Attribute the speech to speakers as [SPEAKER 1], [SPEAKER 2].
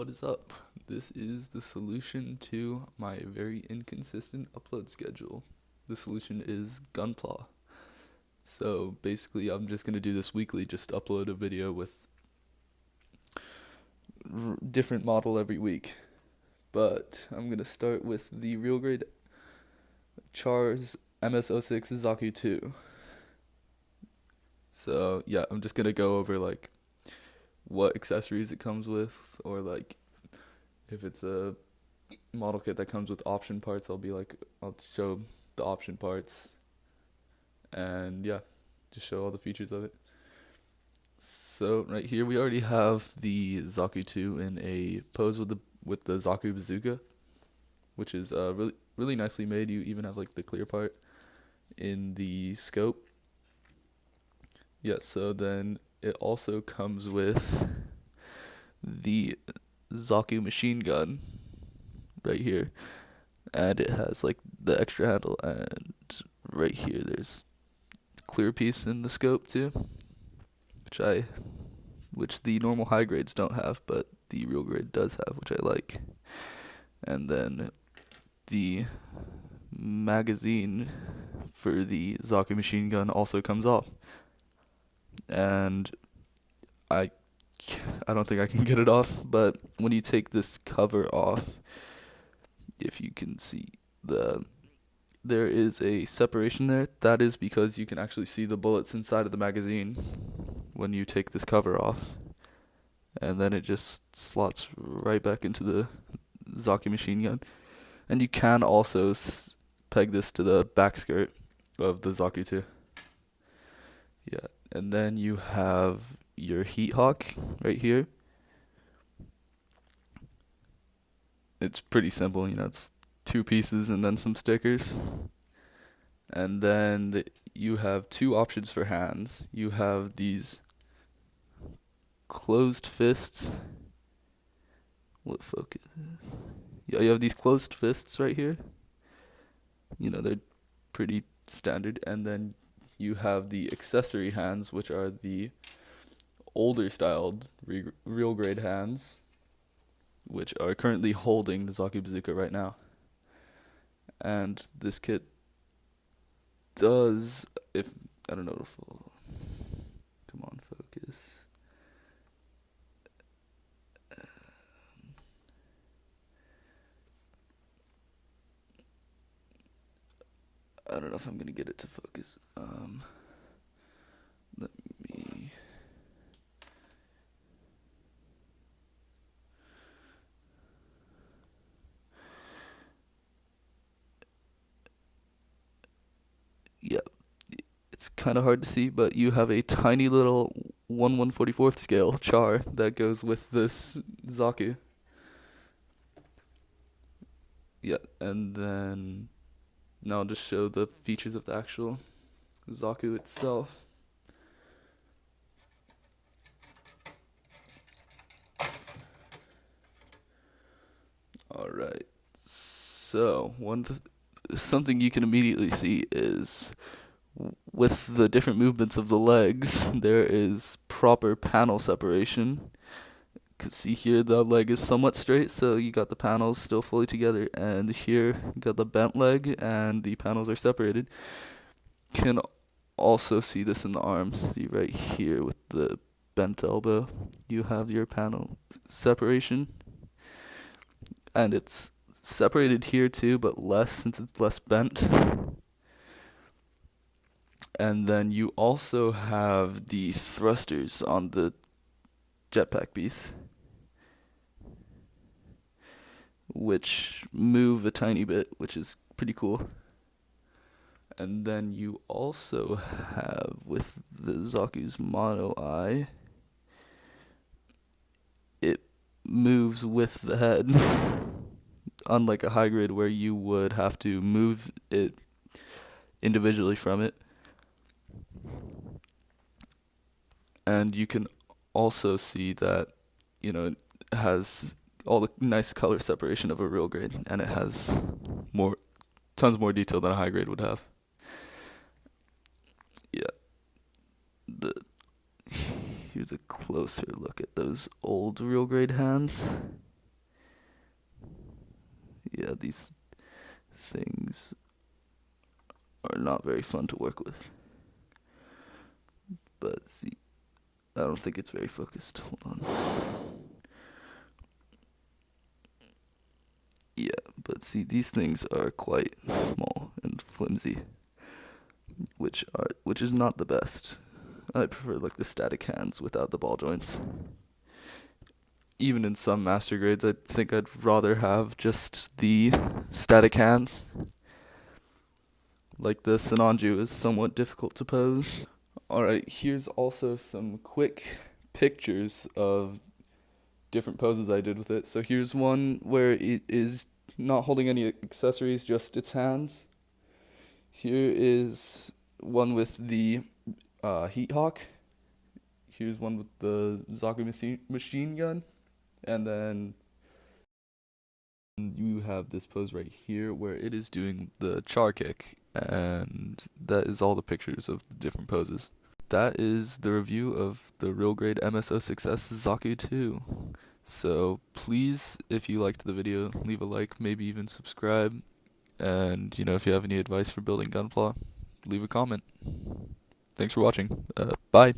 [SPEAKER 1] What is up? This is the solution to my very inconsistent upload schedule. The solution is Gunpla. So basically, I'm just going to do this weekly, just upload a video with different model every week. But I'm going to start with the real grade Char's MS-06 Zaku 2. So yeah, I'm just going to go over like what accessories it comes with, or like if it's a model kit that comes with option parts, I'll show the option parts, and yeah, just show all the features of it. So right here we already have the Zaku 2 in a pose with the Zaku bazooka, which is really nicely made. You even have like the clear part in the scope. Yeah, so then it also comes with the Zaku machine gun right here, and it has like the extra handle, and right here there's clear piece in the scope too, which the normal high grades don't have, but the real grade does have, which I like. And then the magazine for the Zaku machine gun also comes off, and I I don't think I can get it off, but when you take this cover off, if you can see there is a separation there. That is because you can actually see the bullets inside of the magazine when you take this cover off, and then it just slots right back into the Zaku machine gun. And you can also peg this to the back skirt of the Zaku 2. Yeah, and then you have your heat hawk right here. It's pretty simple, it's 2 pieces and then some stickers. And then you have 2 options for hands. You have these closed fists. What focus? Yeah, you have these closed fists right here. They're pretty standard. And then you have the accessory hands, which are the older styled real grade hands, which are currently holding the Zaku bazooka right now. And this kit does, if I don't know if come on, focus. I don't know if I'm gonna get it to focus. Let me. Yeah, it's kind of hard to see, but you have a tiny little 1/144th scale Char that goes with this Zaku. Yeah, and then now I'll just show the features of the actual Zaku itself. Alright, so something you can immediately see is with the different movements of the legs, there is proper panel separation. You can see here the leg is somewhat straight, so you got the panels still fully together, and here you got the bent leg and the panels are separated. Can also see this in the arms. See right here with the bent elbow, you have your panel separation, and it's separated here too, but less since it's less bent. And then you also have the thrusters on the jetpack piece, which move a tiny bit, which is pretty cool. And then you also have, with the Zaku's mono eye, it moves with the head, unlike a high grade where you would have to move it individually from it. And you can also see that, it has all the nice color separation of a real grade, and it has tons more detail than a high grade would have. Yeah. Here's a closer look at those old real grade hands. yeah, these things are not very fun to work with. But see, I don't think it's very focused. Hold on. Yeah, but see, these things are quite small and flimsy, which is not the best. I prefer like the static hands without the ball joints. Even in some master grades, I think I'd rather have just the static hands. Like the Sananju is somewhat difficult to pose. Alright, here's also some quick pictures of different poses I did with it. So here's one where it is not holding any accessories, just its hands. Here is one with the Heat Hawk. Here's one with the Zaku machine gun. And then you have this pose right here where it is doing the Char kick. And that is all the pictures of the different poses. That is the review of the real grade MS-06S Zaku 2. So please, if you liked the video, leave a like, maybe even subscribe. And, if you have any advice for building Gunpla, leave a comment. Thanks for watching. Bye.